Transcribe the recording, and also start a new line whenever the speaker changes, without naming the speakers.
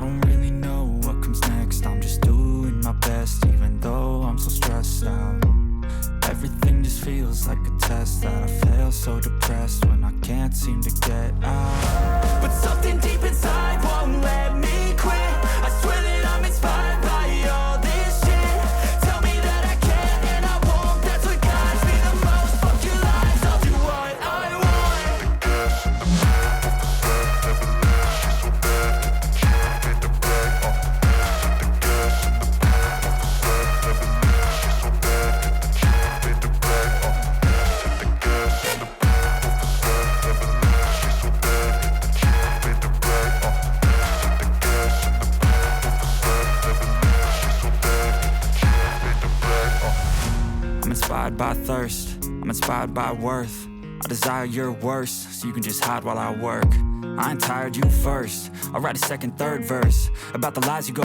don't really know what comes next. I'm just doing my best, even though I'm so stressed out. Everything just feels like a test that I fail, so depressed when I can't seem to get out. But something deep inside won't let me quit. I swear that I'm inspired by all this shit. Tell me that I can and I won't, that's what guides me the most. Fuck your lies, I'll do what I want. I'm inspired by thirst, I'm inspired by worth. I desire your worst, so you can just hide while I work. I ain't tired, you first. I'll write a second, third verse about the lies you go